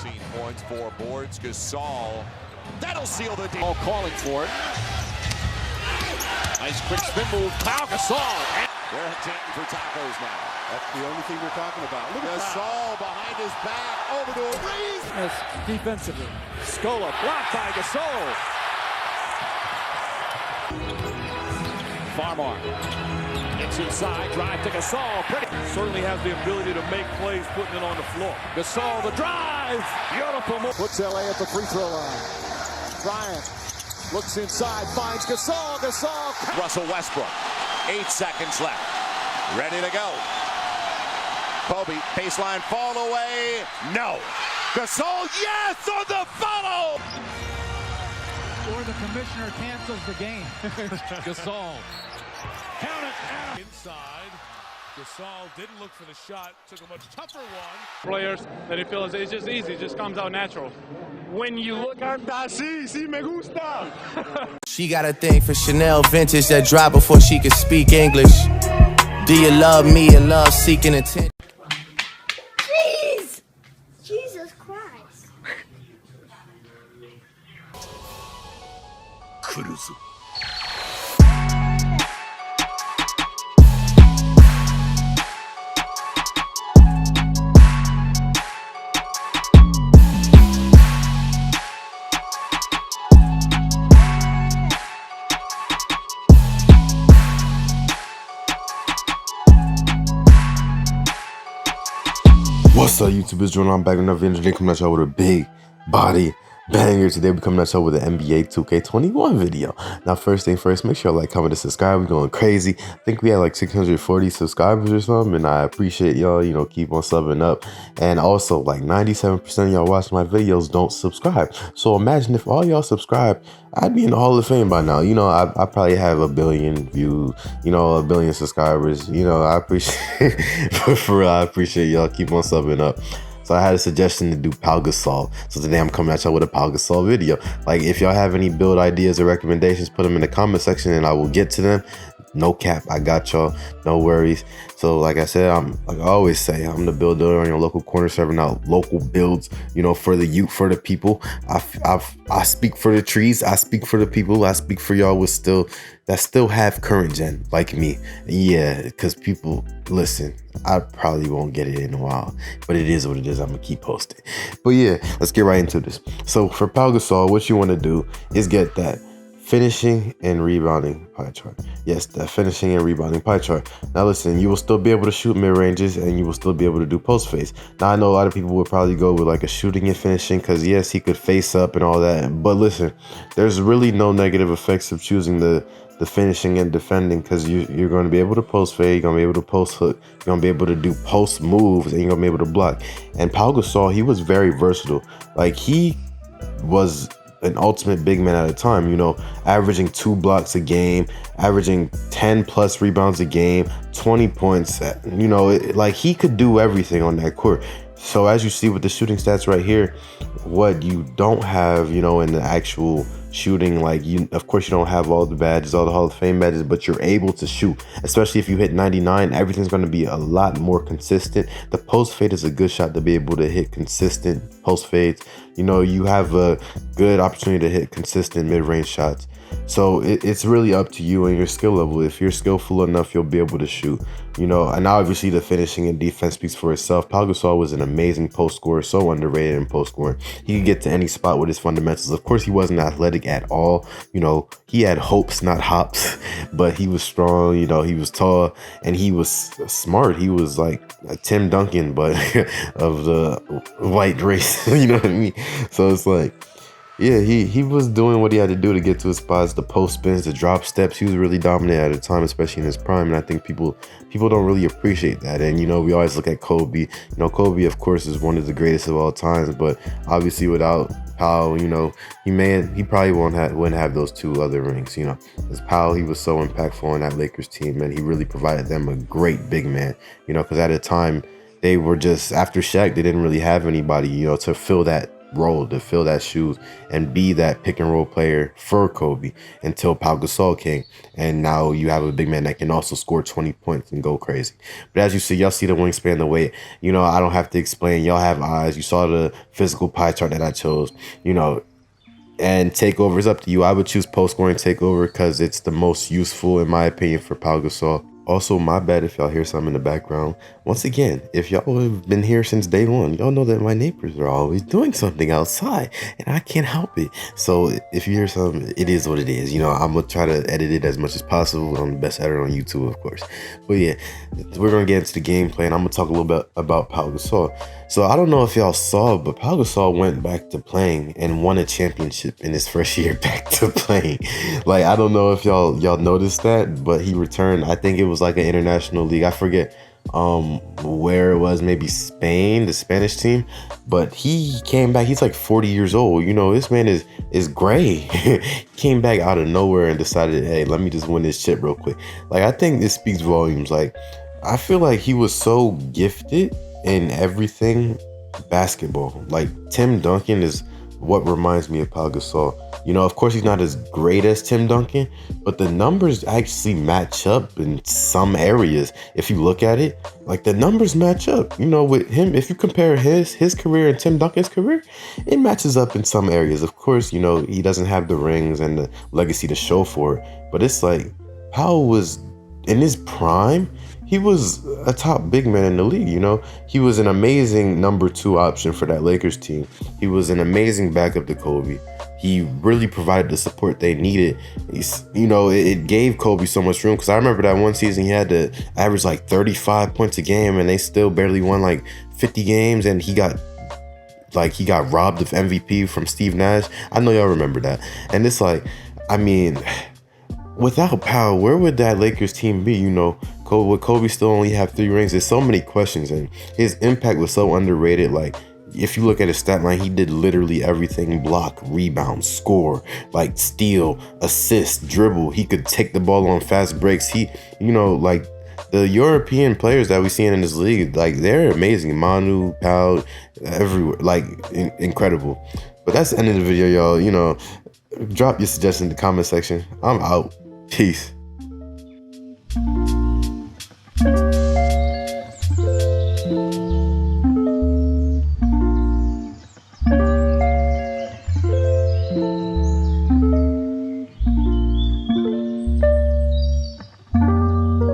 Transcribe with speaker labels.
Speaker 1: 14 points, 4 boards. Gasol, that'll seal the deal.
Speaker 2: All calling for it. Nice quick spin move. Pau Gasol.
Speaker 1: They're chanting for tacos now.
Speaker 3: That's the only thing we're talking about. Look at
Speaker 1: Gasol behind his back, over to a Reese.
Speaker 2: Yes, defensively. Scola blocked by Gasol. Farmar. It's inside, drive to Gasol. Pretty.
Speaker 4: Certainly has the ability to make plays putting it on the floor.
Speaker 2: Gasol, the drive. Beautiful move. Puts LA at the free throw line. Bryant looks inside, finds Gasol. Gasol.
Speaker 1: Russell Westbrook, 8 seconds left. Ready to go. Kobe, baseline fall away. No. Gasol, yes, on the follow.
Speaker 5: Or the commissioner cancels the game.
Speaker 2: Gasol.
Speaker 4: Count it out. Inside. Gasol didn't look for the shot. Took a much tougher one.
Speaker 6: Players that he feels it's just easy. It just comes out natural. When you look at sí me gusta.
Speaker 7: She got a thing for Chanel vintage that dropped before she could speak English. Do you love me and love seeking attention?
Speaker 8: Jeez! Jesus Christ.
Speaker 9: What's up, YouTube? It's Jordan. I'm back with another video. Today coming at y'all with a big body banger. Today we're coming at y'all with an NBA 2K21 video. Now, first thing first, make sure you like, comment, and subscribe. We're going crazy. I think we had like 640 subscribers or something, and I appreciate y'all, you know, keep on subbing up. And also, like 97% of y'all watching my videos don't subscribe. So imagine if all y'all subscribe, I'd be in the Hall of Fame by now. You know, I probably have 1 billion views, you know, 1 billion subscribers. You know, I appreciate, for real, I appreciate y'all. Keep on subbing up. So I had a suggestion to do Pau Gasol. So today I'm coming at y'all with a Pau Gasol video. Like, if y'all have any build ideas or recommendations, put them in the comment section and I will get to them. No cap, I got y'all, no worries. So like I said, like I always say, I'm the builder on your local corner, serving out local builds, you know, for the youth, for the people. I speak for the trees, I speak for the people, I speak for y'all that still have current gen like me. Yeah, because people, listen, I probably won't get it in a while, but it is what it is. I'm gonna keep posting. But yeah, let's get right into this. So for Pau Gasol, what you want to do is get that finishing and rebounding pie chart. Yes, that finishing and rebounding pie chart. Now listen, you will still be able to shoot mid ranges and you will still be able to do post face. Now I know a lot of people would probably go with like a shooting and finishing because yes, he could face up and all that. But listen, there's really no negative effects of choosing the finishing and defending, because you're going to be able to post fade, you're going to be able to post hook, you're going to be able to do post moves, and you're going to be able to block. And Pau Gasol, he was very versatile. Like, he was an ultimate big man at a time, you know, averaging 2 blocks a game, averaging 10 plus rebounds a game, 20 points, you know, like he could do everything on that court. So as you see with the shooting stats right here, what you don't have, you know, in the actual shooting, like, you, of course, you don't have all the badges, all the Hall of Fame badges, but you're able to shoot. Especially if you hit 99, everything's going to be a lot more consistent. The post fade is a good shot to be able to hit consistent post fades. You know, you have a good opportunity to hit consistent mid-range shots. So it's really up to you and your skill level. If you're skillful enough, you'll be able to shoot, you know. And obviously the finishing and defense speaks for itself. Pau Gasol was an amazing post scorer, so underrated in post scoring. He could get to any spot with his fundamentals. Of course, he wasn't athletic at all. You know, he had hopes, not hops, but he was strong. You know, he was tall and he was smart. He was like a Tim Duncan, but of the white race. You know what I mean? So it's like, yeah, he was doing what he had to do to get to his spots, the post spins, the drop steps. He was really dominant at the time, especially in his prime. And I think people don't really appreciate that. And, you know, we always look at Kobe. You know, Kobe, of course, is one of the greatest of all times. But obviously without Pau, you know, he probably wouldn't have those 2 other rings, you know. As Pau, he was so impactful on that Lakers team, and he really provided them a great big man, you know, because at the time they were just, after Shaq, they didn't really have anybody, you know, to fill that role, to fill that shoes and be that pick and roll player for Kobe until Pau Gasol came. And now you have a big man that can also score 20 points and go crazy. But as you see, y'all see the wingspan, the weight. You know, I don't have to explain. Y'all have eyes. You saw the physical pie chart that I chose. You know, and takeover is up to you. I would choose post scoring takeover because it's the most useful in my opinion for Pau Gasol. Also, my bad if y'all hear something in the background. Once again, if y'all have been here since day one, y'all know that my neighbors are always doing something outside and I can't help it. So if you hear something, it is what it is. You know, I'm gonna try to edit it as much as possible. I'm the best editor on YouTube, of course. But yeah, we're gonna get into the gameplay and I'm gonna talk a little bit about Pau Gasol. So I don't know if y'all saw, but Pau Gasol went back to playing and won a championship in his first year back to playing. Like, I don't know if y'all noticed that, but he returned. I think it was like an international league. I forget where it was, maybe Spain, the Spanish team, but he came back. He's like 40 years old. You know, this man is gray. He came back out of nowhere and decided, hey, let me just win this chip real quick. Like, I think this speaks volumes. Like, I feel like he was so gifted in everything basketball. Like, Tim Duncan is what reminds me of Pau Gasol. You know, of course, he's not as great as Tim Duncan, but the numbers actually match up in some areas. If you look at it, like, the numbers match up. You know, with him, if you compare his career and Tim Duncan's career, it matches up in some areas. Of course, you know, he doesn't have the rings and the legacy to show for it, but it's like Pau was in his prime. He was a top big man in the league, you know. He was an amazing number 2 option for that Lakers team. He was an amazing backup to Kobe. He really provided the support they needed. You know, it gave Kobe so much room, because I remember that one season he had to average like 35 points a game and they still barely won like 50 games, and he got robbed of MVP from Steve Nash. I know y'all remember that. And it's like, I mean, without Pau, where would that Lakers team be? You know, would Kobe still only have 3 rings? There's so many questions, and his impact was so underrated. Like, if you look at his stat line, he did literally everything: block, rebound, score, like steal, assist, dribble. He could take the ball on fast breaks. He, you know, like, the European players that we see in this league, like, they're amazing. Manu, Pau, everywhere, like, incredible. But that's the end of the video, y'all. You know, drop your suggestions in the comment section. I'm out. Peace.